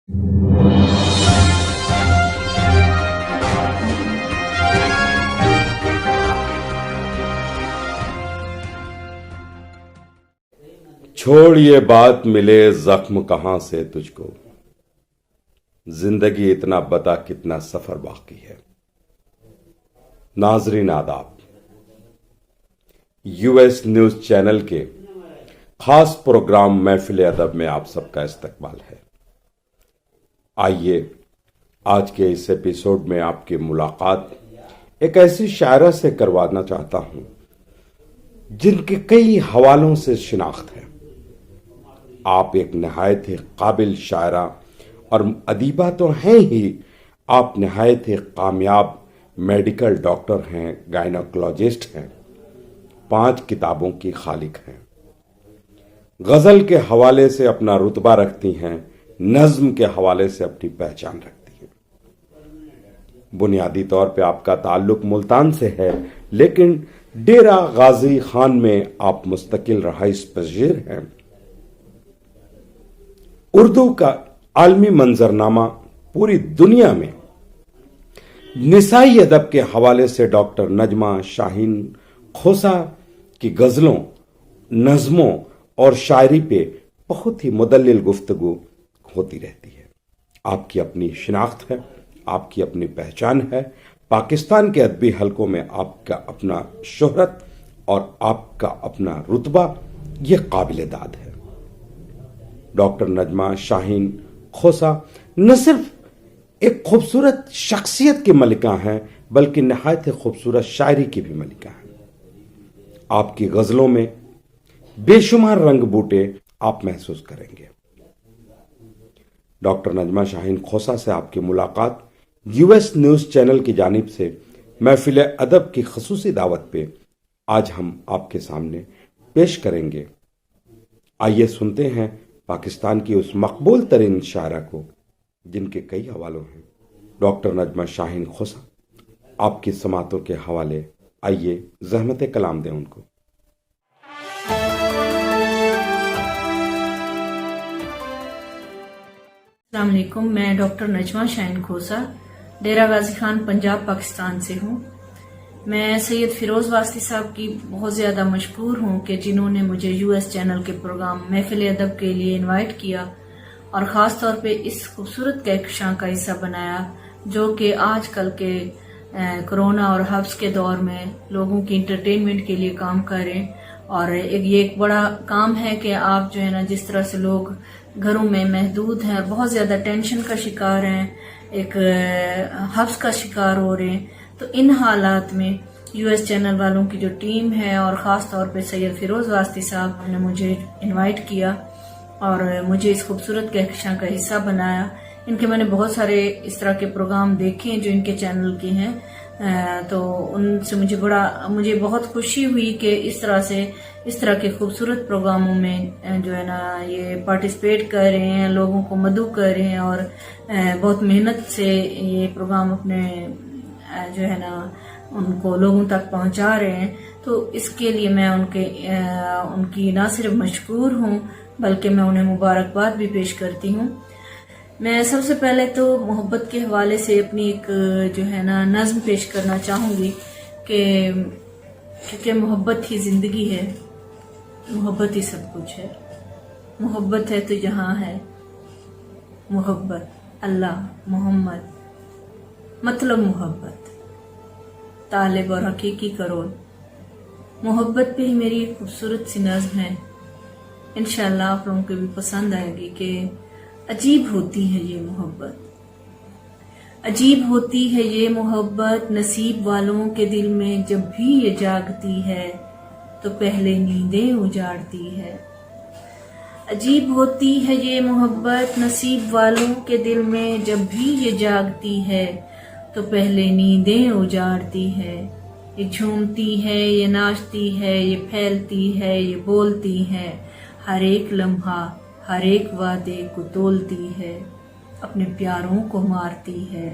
छोड़ ये बात मिले जख्म कहां से तुझको, जिंदगी इतना बता कितना सफर बाकी है। नाजरीन आदाब, यूएस न्यूज चैनल के खास प्रोग्राम महफिल अदब में आप सबका इस्तकबाल है। आइए आज के इस एपिसोड में आपकी मुलाकात एक ऐसी शायरा से करवाना चाहता हूं जिनके कई हवालों से शिनाख्त है। आप एक नहायत ही काबिल शायरा और अदीबा तो हैं ही, आप नहायत ही कामयाब मेडिकल डॉक्टर हैं, गायनोकोलॉजिस्ट हैं, 5 किताबों की खालिक हैं। गजल के हवाले से अपना रुतबा रखती हैं, नज्म के हवाले से अपनी पहचान रखती हैं। बुनियादी तौर पे आपका ताल्लुक मुल्तान से है, लेकिन डेरा गाजी खान में आप मुस्तकिल रहाइश पजीर हैं। उर्दू का आलमी मंजरनामा पूरी दुनिया में निसाई अदब के हवाले से डॉक्टर नजमा शाहीन खोसा की गजलों, नज़मों और शायरी पे बहुत ही मुदल्लिल गुफ्तगू होती रहती है। आपकी अपनी शिनाख्त है, आपकी अपनी पहचान है। पाकिस्तान के अदबी हलकों में आपका अपना शोहरत और आपका अपना रुतबा ये काबिल दाद है। डॉक्टर नजमा शाहीन खोसा न सिर्फ एक खूबसूरत शख्सियत की मलिका हैं, बल्कि नहायत खूबसूरत शायरी की भी मलिका हैं। आपकी गजलों में बेशुमार रंग बूटे आप महसूस करेंगे। डॉक्टर नजमा शाहीन खोसा से आपकी मुलाकात यूएस न्यूज चैनल की जानिब से महफिल अदब की खसूसी दावत पे आज हम आपके सामने पेश करेंगे। आइए सुनते हैं पाकिस्तान की उस मकबूल तरीन शायरा को जिनके कई हवालों हैं, डॉक्टर नजमा शाहीन खोसा। आपकी समातों के हवाले आइए ज़हमत कलाम दें उनको। अस्सलाम वालेकुम, मैं डॉक्टर नजमा शाहीन खोसा डेरा गाजी खान पंजाब पाकिस्तान से हूँ। मैं सैयद फिरोज वास्ती साहब की बहुत ज़्यादा मशकूर हूँ कि जिन्होंने मुझे यूएस चैनल के प्रोग्राम महफिल अदब के लिए इनवाइट किया और ख़ास तौर पे इस खूबसूरत कहकशां का हिस्सा बनाया, जो कि आजकल के कोरोना और हब्स के दौर में लोगों की इंटरटेनमेंट के लिए काम करें। और ये एक बड़ा काम है कि आप जो है ना, जिस तरह से लोग घरों में महदूद हैं और बहुत ज़्यादा टेंशन का शिकार हैं, एक हब्स का शिकार हो रहे हैं, तो इन हालात में यूएस चैनल वालों की जो टीम है और ख़ास तौर पे सैयद फिरोज वास्ती साहब ने मुझे इनवाइट किया और मुझे इस खूबसूरत कहकशां का हिस्सा बनाया। इनके मैंने बहुत सारे इस तरह के प्रोग्राम देखे हैं जो इनके चैनल के हैं, तो उनसे मुझे बहुत खुशी हुई कि इस तरह के खूबसूरत प्रोग्रामों में जो है ना, ये पार्टिसिपेट कर रहे हैं, लोगों को मदऊ कर रहे हैं और बहुत मेहनत से ये प्रोग्राम अपने जो है ना उनको लोगों तक पहुंचा रहे हैं। तो इसके लिए मैं उनकी ना सिर्फ मशकूर हूँ, बल्कि मैं उन्हें मुबारकबाद भी पेश करती हूँ। मैं सबसे पहले तो मोहब्बत के हवाले से अपनी एक जो है ना नज्म पेश करना चाहूँगी क्योंकि मोहब्बत ही ज़िंदगी है, मोहब्बत ही सब कुछ है। मोहब्बत है तो जहाँ है मोहब्बत, अल्लाह मोहम्मद मतलब मोहब्बत, तालिब और हकीकी करोल। मोहब्बत पे ही मेरी खूबसूरत सी नज़्म है, इंशाअल्लाह आप लोगों को भी पसंद आएगी कि अजीब होती है ये मोहब्बत, अजीब होती है ये मोहब्बत नसीब वालों के दिल में। जब भी ये जागती है तो पहले नींदें उजाड़ती है। अजीब होती है ये मोहब्बत नसीब वालों के दिल में, जब भी ये जागती है तो पहले नींदें उजाड़ती है। ये झूमती है, ये नाचती है, ये फैलती है, ये बोलती है, हर एक लम्हा हर एक वादे को तोलती है, अपने प्यारों को मारती है।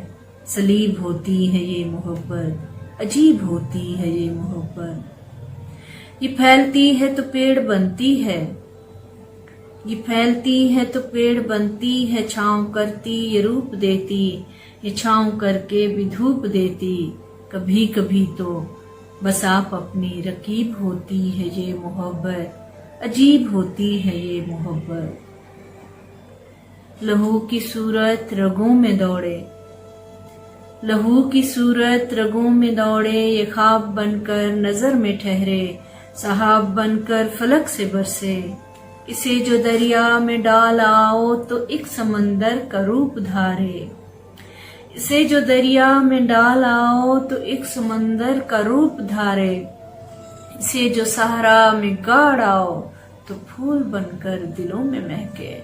सलीब होती है ये मोहब्बत, अजीब होती है ये मोहब्बत। ये फैलती है तो पेड़ बनती है, ये फैलती है तो पेड़ बनती है, छांव करती ये रूप देती, ये छांव करके भी धूप देती। कभी कभी तो बस आप अपनी रकीब होती है ये मोहब्बत, अजीब होती है ये मोहब्बत। लहू की सूरत रगों में दौड़े, लहू की सूरत रगों में दौड़े, ये ख्वाब बनकर नजर में ठहरे, सहाब बनकर फलक से बरसे। इसे जो दरिया में डाल आओ तो एक समंदर का रूप धारे, इसे जो दरिया में डाल आओ तो एक समंदर का रूप धारे। इसे जो सहारा में गाड़ आओ तो फूल बनकर दिलों में महके।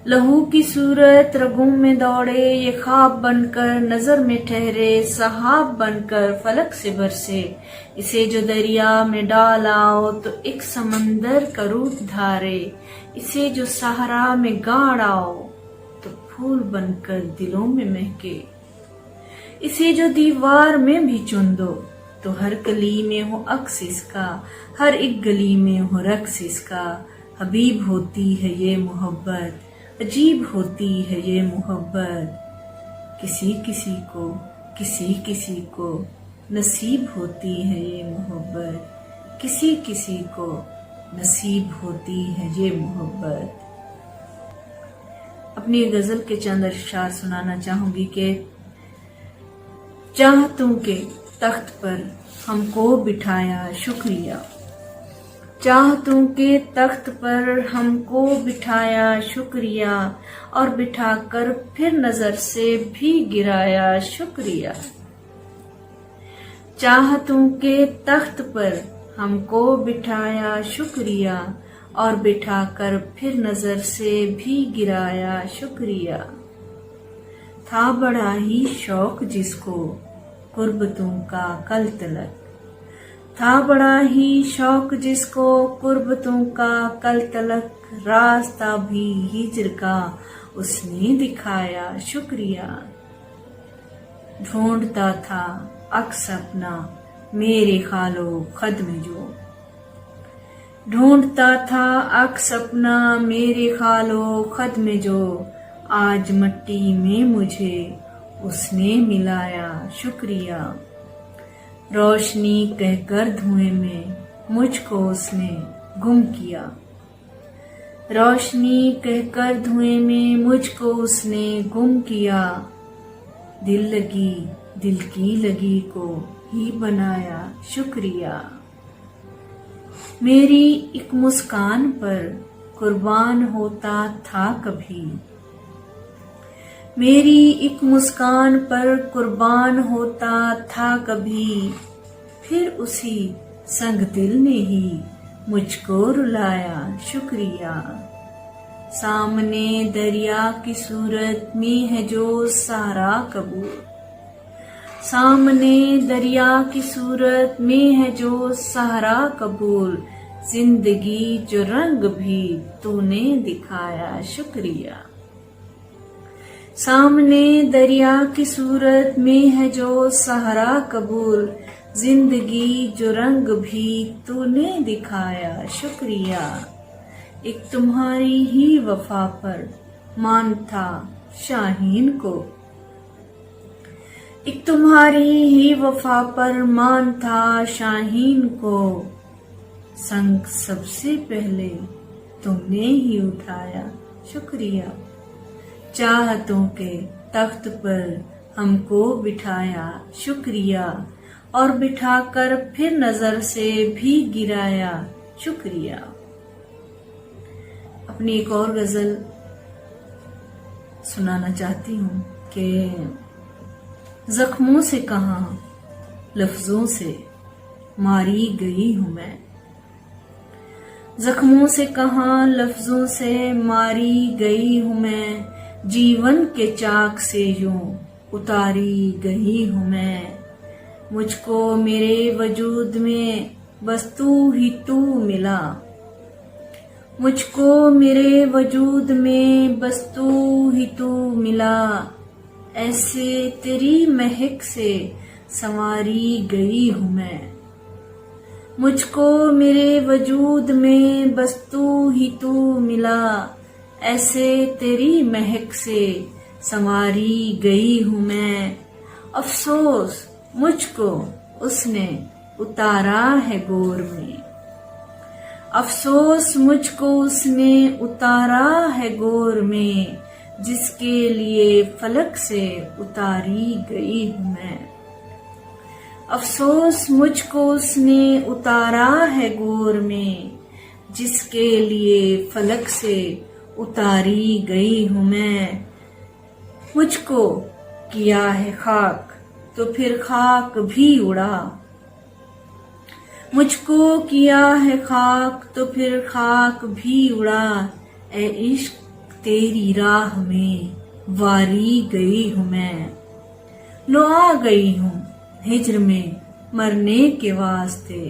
लहू की सूरत रगों में दौड़े, ये ख्वाब बनकर नजर में ठहरे, सहाब बनकर फलक से बरसे। इसे जो दरिया में डाल आओ तो एक समंदर का रूप धारे, इसे जो सहारा में गाड़ आओ तो फूल बनकर दिलों में महके। इसे जो दीवार में भी चुन दो तो हर कली में हो अक्स इसका, हर एक गली में हो रक्स इसका। हबीब होती है ये मोहब्बत, अजीब होती है ये मोहब्बत। किसी किसी को, किसी किसी को नसीब होती है ये मोहब्बत, किसी किसी को नसीब होती है ये मोहब्बत। अपनी गजल के चंद अशआर सुनाना चाहूंगी कि चाहतों के तख्त पर हमको बिठाया शुक्रिया, चाहतों के तख्त पर हमको बिठाया शुक्रिया, और बिठाकर फिर नजर से भी गिराया शुक्रिया। चाहतों के तख्त पर हमको बिठाया शुक्रिया, और बिठाकर फिर नजर से भी गिराया शुक्रिया। था बड़ा ही शौक जिसको कुर्बतों का कल तलक, था बड़ा ही शौक जिसको कुर्बतों का कल तलक, रास्ता भी हिजर का उसने दिखाया शुक्रिया। ढूंढता था अक्स अपना मेरे खालो खद में जो, ढूंढता था अक्स अपना मेरे खालो खद में जो, आज मट्टी में मुझे उसने मिलाया शुक्रिया। रोशनी कहकर धुएं में मुझको उसने गुम किया, रोशनी कहकर धुएं में मुझको उसने गुम किया। दिल लगी दिल की लगी को ही बनाया शुक्रिया। मेरी एक मुस्कान पर कुर्बान होता था कभी, मेरी एक मुस्कान पर कुर्बान होता था कभी, फिर उसी संग दिल ने ही मुझको रुलाया शुक्रिया। सामने दरिया की सूरत में है जो सहारा कबूल, सामने दरिया की सूरत में है जो सहारा कबूल, जिंदगी जो रंग भी तूने दिखाया शुक्रिया। सामने दरिया की सूरत में है जो सहारा कबूल, जिंदगी जो रंग भी तूने दिखाया शुक्रिया। एक तुम्हारी ही वफा पर मान था शाहीन को, एक तुम्हारी ही वफा पर मान था शाहीन को, संग सबसे पहले तुमने ही उठाया शुक्रिया। चाहतों के तख्त पर हमको बिठाया शुक्रिया, और बिठाकर फिर नजर से भी गिराया शुक्रिया। अपनी एक और गजल सुनाना चाहती हूँ कि जख्मों से कहा लफ्जों से मारी गई हूं मैं, जख्मों से कहा लफ्जों से मारी गई हूं मैं, जीवन के चाक से यूं उतारी गई हूं मैं। मुझको मेरे वजूद में बस तू ही तू मिला, मुझको मेरे वजूद में बस तू ही तू मिला, ऐसे तेरी महक से संवारी गई हूं मैं। मुझको मेरे वजूद में बस तू ही तू मिला, ऐसे तेरी महक से संवारी गई हूँ मैं। अफसोस मुझको उसने उतारा है गोर में, अफसोस मुझको उसने उतारा है गोर में, जिसके लिए फलक से उतारी गई हूँ मैं। अफसोस मुझको उसने उतारा है गोर में, जिसके लिए फलक से उतारी गई हूँ मैं। मुझको किया है खाक तो फिर खाक भी उड़ा, मुझको किया है खाक तो फिर खाक भी उड़ा, ए इश्क तेरी राह में वारी गई हूँ मैं। लो आ गई हूँ हिज्र में मरने के वास्ते,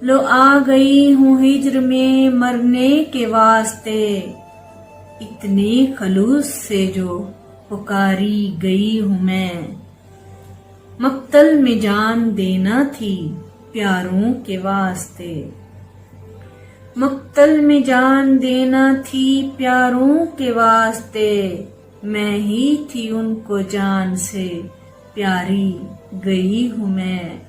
लो आ गई हूँ हिज्र में मरने के वास्ते, इतने खलूस से जो पुकारी गई हूँ मैं। मक्तल में जान देना थी प्यारों के वास्ते, मक्तल में जान देना थी प्यारों के वास्ते, मैं ही थी उनको जान से प्यारी गई हूँ मैं।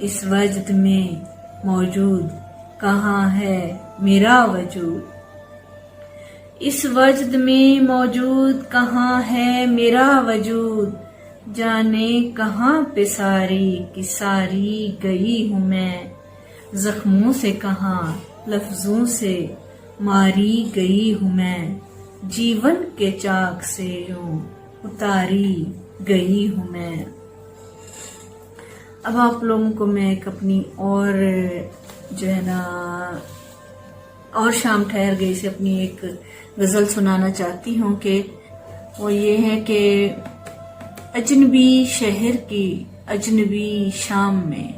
इस वजद में मौजूद कहाँ है मेरा वजूद, इस वजद में मौजूद कहाँ है मेरा वजूद, जाने कहाँ पे सारी की सारी गई हूँ मैं। जख्मों से कहाँ लफ्जों से मारी गई हूँ मैं, जीवन के चाक से यूं उतारी गई हूँ मैं। अब आप लोगों को मैं एक अपनी और जो है ना और शाम ठहर गई से अपनी एक गजल सुनाना चाहती हूँ कि वो ये है कि अजनबी शहर की अजनबी शाम में,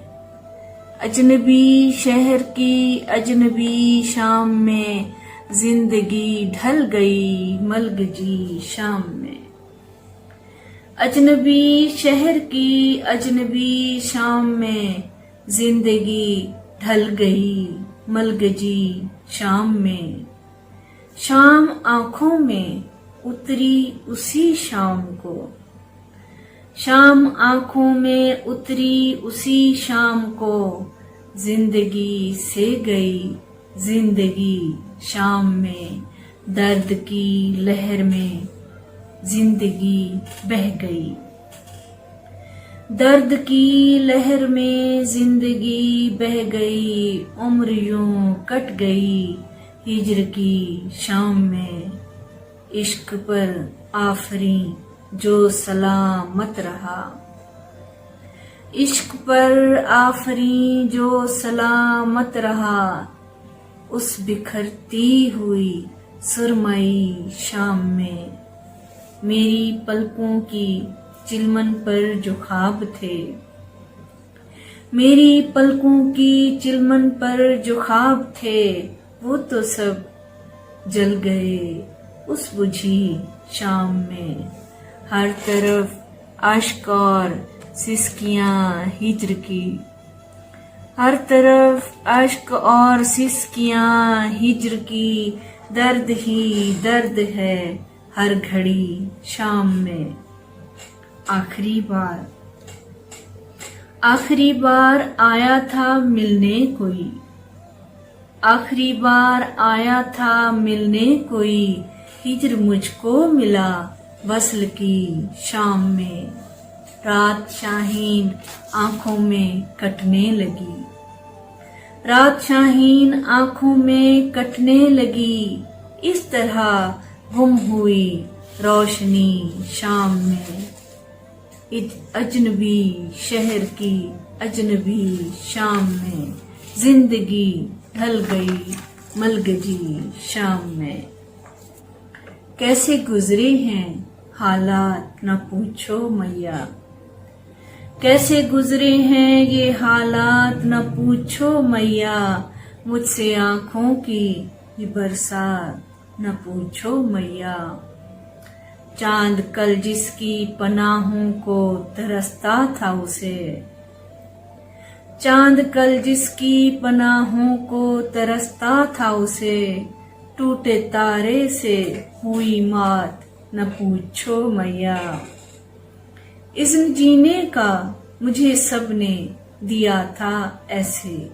अजनबी शहर की अजनबी शाम में, जिंदगी ढल गई मलगजी शाम में। अजनबी शहर की अजनबी शाम में, जिंदगी ढल गई मलगजी शाम में। शाम आंखों में उतरी उसी शाम को, शाम आंखों में उतरी उसी शाम को, जिंदगी से गई जिंदगी शाम में। दर्द की लहर में जिंदगी बह गई, दर्द की लहर में जिंदगी बह गई, उम्र यूं कट गई हिज्र की शाम में। इश्क पर आफरी जो सलामत रहा, इश्क पर आफरी जो सलामत रहा, उस बिखरती हुई सुरमई शाम में। मेरी पलकों की चिलमन पर जो ख्वाब थे, मेरी पलकों की चिलमन पर जो ख्वाब थे, वो तो सब जल गए उस बुझी शाम में। हर तरफ आश्क और सिसकियां हिज्र की, हर तरफ आश्क और सिसकियां हिज्र की, दर्द ही दर्द है हर घड़ी शाम में। आखिरी बार आया था मिलने कोई, आखिरी बार आया था मिलने कोई, हिज्र मुझको मिला वस्ल की शाम में। रात शाहीन आंखों में कटने लगी, रात शाहीन आंखों में कटने लगी, इस तरह गुम हुई रोशनी शाम में। अजनबी शहर की अजनबी शाम में, जिंदगी ढल गई मलगजी शाम में। कैसे गुजरे हैं हालात न पूछो मैया, कैसे गुजरे हैं ये हालात न पूछो मैया, मुझसे आंखों की ये बरसात न पूछो मैया। चांद कल जिसकी पनाहों को तरसता था उसे, चांद कल जिसकी पनाहों को तरसता था उसे, टूटे तारे से हुई मात न पूछो मैया। इज़्न जीने का मुझे सबने दिया था ऐसे,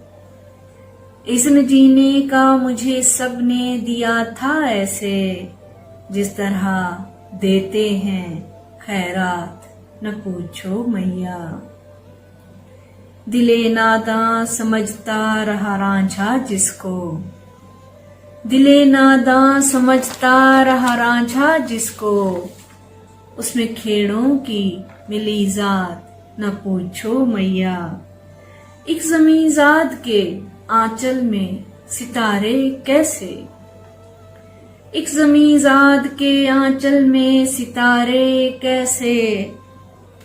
इज़्न जीने का मुझे सबने दिया था ऐसे, जिस तरह देते हैं खैरात न पूछो मैया। दिले नादां समझता रहा रांझा जिसको, दिले नादां समझता रहा रांझा जिसको, उसमें खेड़ों की मिली जात न पूछो मैया। एक ज़मीज़ाद के आंचल में सितारे कैसे, एक ज़मीज़ाद के आंचल में सितारे कैसे,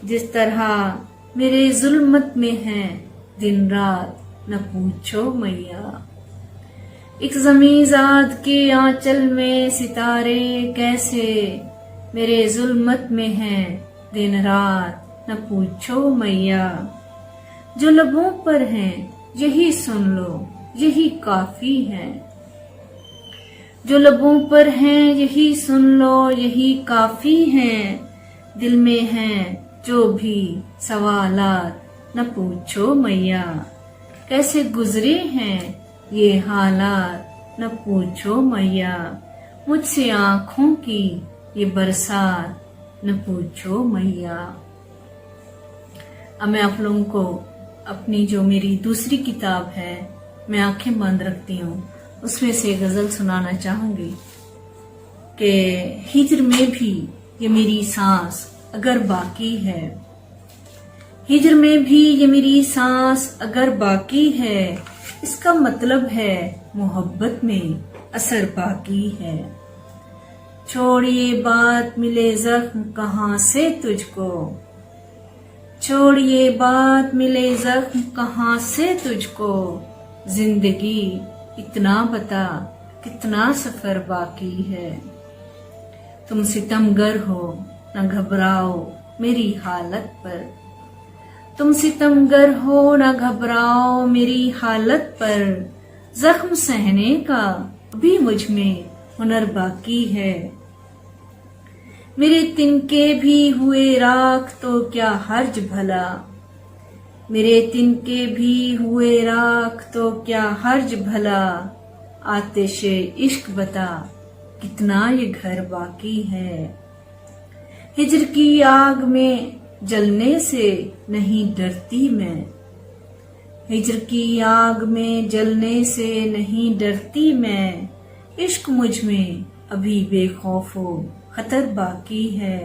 जिस तरह मेरे जुल्मत में हैं दिन रात न पूछो मैया। एक ज़मीज़ाद के आंचल में सितारे कैसे, मेरे जुल्मत में हैं दिन रात न पूछो मैया। जो लबों पर हैं यही सुन लो यही काफी है, जो लबों पर हैं यही सुन लो यही काफी है, दिल में हैं जो भी सवालात न पूछो मैया। कैसे गुजरे हैं ये हालात न पूछो मैया, मुझसे आँखों की ये बरसात न पूछो मैया। अब मैं आप लोगों को अपनी जो मेरी दूसरी किताब है मैं आंखें बंद रखती हूँ उसमें से गजल सुनाना चाहूंगी कि हिज्र में भी ये मेरी सांस अगर बाकी है, हिज्र में भी ये मेरी सांस अगर बाकी है, इसका मतलब है मोहब्बत में असर बाकी है। छोड़ ये बात मिले जख्म कहाँ से तुझको, छोड़ ये बात मिले जख्म कहाँ से तुझको, जिंदगी इतना बता कितना सफर बाकी है। तुम सितमगर हो न घबराओ मेरी हालत पर, तुम सितमगर हो न घबराओ मेरी हालत पर, जख्म सहने का भी मुझ में हुनर बाकी है। मेरे तिनके भी हुए राख तो क्या हर्ज भला, मेरे तिनके भी हुए राख तो क्या हर्ज भला, आतिशे इश्क बता कितना ये घर बाकी है। हिज्र की आग में जलने से नहीं डरती मैं, हिज्र की आग में जलने से नहीं डरती मैं, इश्क मुझ में अभी बेखौफो खतर बाकी है।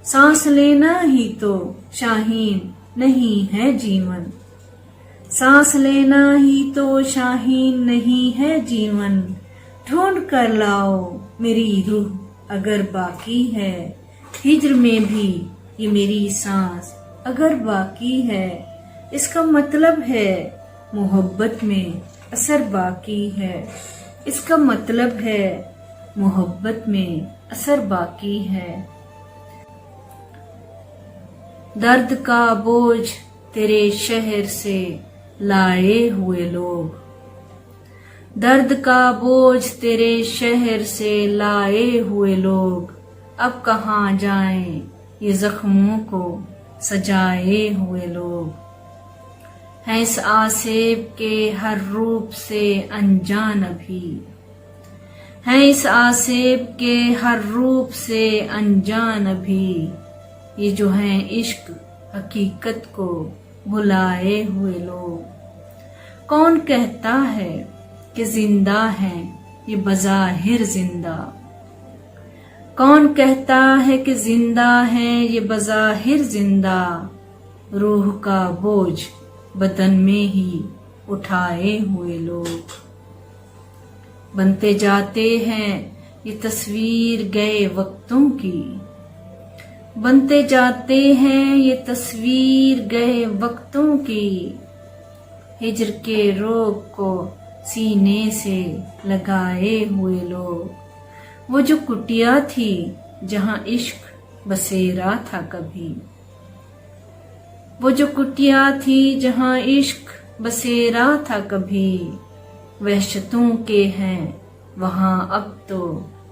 सांस लेना ही तो शाहीन नहीं है जीवन, सांस लेना ही तो शाहीन नहीं है जीवन, ढूंढ कर लाओ मेरी रूह अगर बाकी है। हिज्र में भी ये मेरी सांस अगर बाकी है, इसका मतलब है मोहब्बत में असर बाकी है, इसका मतलब है मोहब्बत में असर बाकी है। दर्द का बोझ तेरे शहर से लाए हुए लोग, दर्द का बोझ तेरे शहर से लाए हुए लोग, अब कहाँ जाएं ये जख्मों को सजाए हुए लोग। हैं इस आसेब के हर रूप से अनजान अभी, हैं इस आसेब के हर रूप से अनजान अभी, ये जो हैं इश्क हकीकत को भुलाए हुए लोग। कौन कहता है कि जिंदा हैं ये बज़ाहिर जिंदा, कौन कहता है कि जिंदा हैं ये बज़ाहिर जिंदा, रूह का बोझ बदन में ही उठाए हुए लोग। बनते जाते हैं ये तस्वीर गए वक्तों की, बनते जाते हैं ये तस्वीर गए वक्तों की, हिज्र के रोग को सीने से लगाए हुए लोग। वो जो कुटिया थी जहां इश्क बसेरा था कभी, वो जो कुटिया थी जहां इश्क बसेरा था कभी, वहशतों के हैं वहां अब तो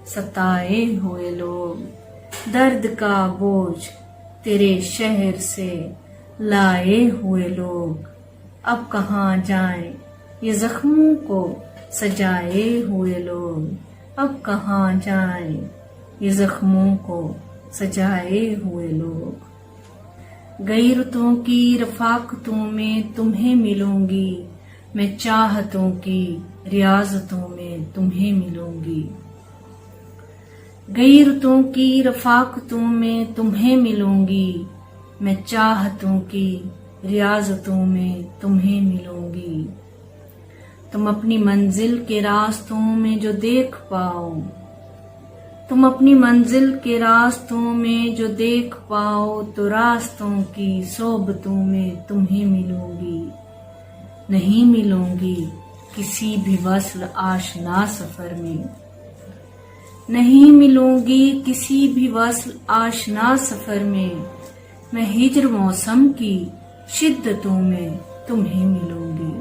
सताए हुए लोग। दर्द का बोझ तेरे शहर से लाए हुए लोग, अब कहाँ जाएं ये जख्मों को सजाए हुए लोग, अब कहाँ जाएं ये जख्मों को सजाए हुए लोग। गई रुतों की रफाकतों में तुम्हें मिलूंगी, मैं चाहतों की रियाजतों में तुम्हें मिलूंगी। गई रुतों की रफाकतों में तुम्हें मिलूंगी, मैं चाहतों की रियाजतों में तुम्हें मिलूंगी। तुम अपनी मंजिल के रास्तों में जो देख पाओ, तुम अपनी मंजिल के रास्तों में जो देख पाओ, तो रास्तों की सोबतों में तुम्हें मिलूंगी। नहीं मिलूंगी किसी भी वस्ल आशना सफर में, नहीं मिलूंगी किसी भी वस्ल आशना सफर में, मैं हिज्र मौसम की शिद्दतों में तुम्हें मिलूंगी।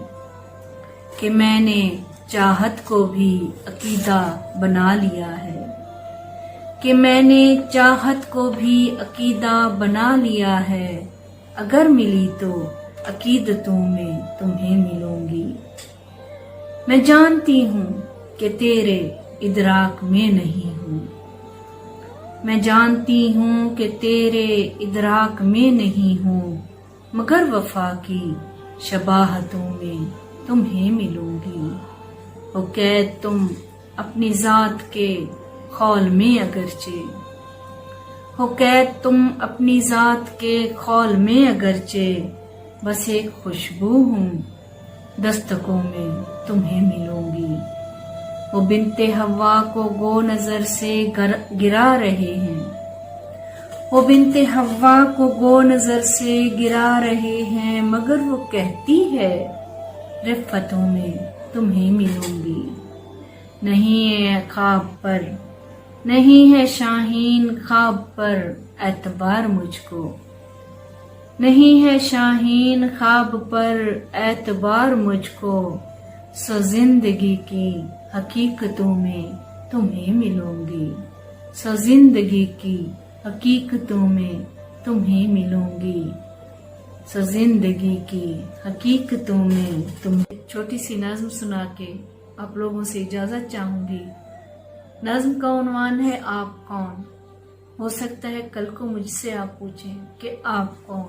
कि मैंने चाहत को भी अकीदा बना लिया है, कि मैंने चाहत को भी अकीदा बना लिया है, अगर मिली तो अकीदतों में तुम्हें मिलूंगी। मैं जानती हूँ कि तेरे इदराक में नहीं हूँ, मैं जानती हूँ कि तेरे इदराक में नहीं हूँ, मगर वफा की शबाहतों में तुम्हें मिलूंगी। हो कैद तुम अपनी जात के खौल में अगरचे, हो कैद तुम अपनी जात के खौल में अगरचे, बस एक खुशबू हूँ दस्तकों में तुम्हें मिलूंगी। वो बिनते हवा को गो नजर से गिरा रहे हैं, वो बिनते हवा को गो नजर से गिरा रहे हैं, मगर वो कहती है रिफ़तों में तुम्हें मिलूंगी। नहीं है ख्वाब पर, नहीं है शाहीन ख्वाब पर एतबार मुझको, नहीं है शाहीन ख्वाब पर एतबार मुझको, सो जिंदगी की हकीकतों में तुम्हें मिलूंगी, सो जिंदगी की हकीकतों में तुम्हें मिलूंगी, सो जिंदगी की हकीकतों में तुम्हें। छोटी सी नज्म सुना के आप लोगों से इजाजत चाहूंगी। नज्म का उन्वान है आप कौन। हो सकता है कल को मुझसे आप पूछें कि आप कौन,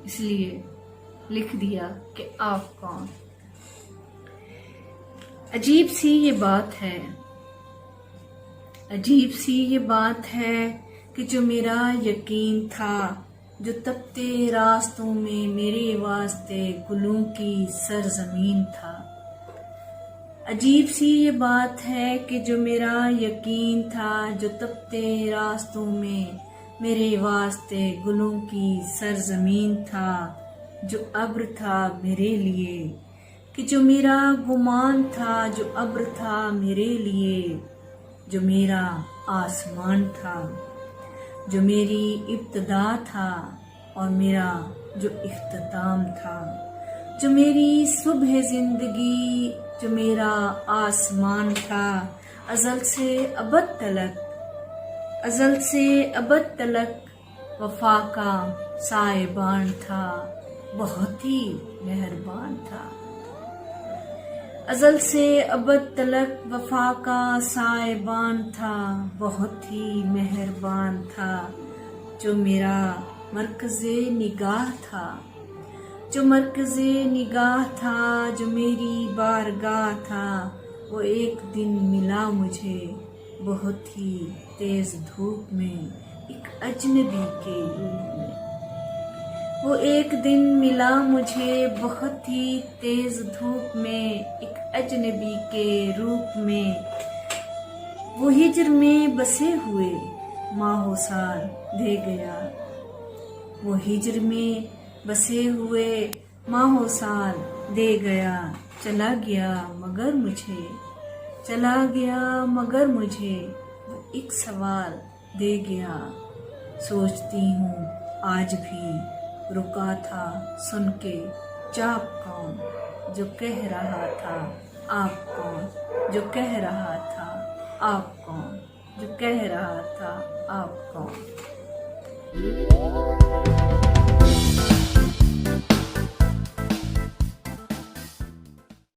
इसलिए लिख दिया कि आप कौन। अजीब सी ये बात है, अजीब सी ये बात है कि जो मेरा यकीन था, जो तपते रास्तों में मेरे वास्ते गुलों की सरजमीन था। अजीब सी ये बात है कि जो मेरा यकीन था, जो तपते रास्तों में मेरे वास्ते गुलों की सरजमीन था, जो अब्र था मेरे लिए, कि जो मेरा गुमान था, जो अब्र था मेरे लिए, जो मेरा आसमान था, जो मेरी इब्तदा था और मेरा जो इख्तिताम था, जो मेरी सुबह जिंदगी, जो मेरा आसमान था, अज़ल से अबद तलक, अज़ल से अबद तलक वफा का साहिबान था, बहुत ही मेहरबान था। अज़ल से अबद तलक वफा का साहिबान था, बहुत ही मेहरबान था। जो मेरा मरकज़े निगाह था, जो मरकज़े निगाह था, जो मेरी बारगाह था, वो एक दिन मिला मुझे बहुत ही तेज धूप में, एक अजनबी के रूप में। वो एक दिन मिला मुझे बहुत ही तेज धूप में, एक अजनबी के रूप में। वो हिज्र में बसे हुए माहो साल दे गया, वो हिज्र में बसे हुए माहो साल दे गया। चला गया मगर मुझे, चला गया मगर मुझे वो एक सवाल दे गया। सोचती हूँ आज भी रुका था सुन के चाप कौन, जो कह रहा था आप कौन, जो कह रहा था आप कौन, जो कह रहा था आप कौन।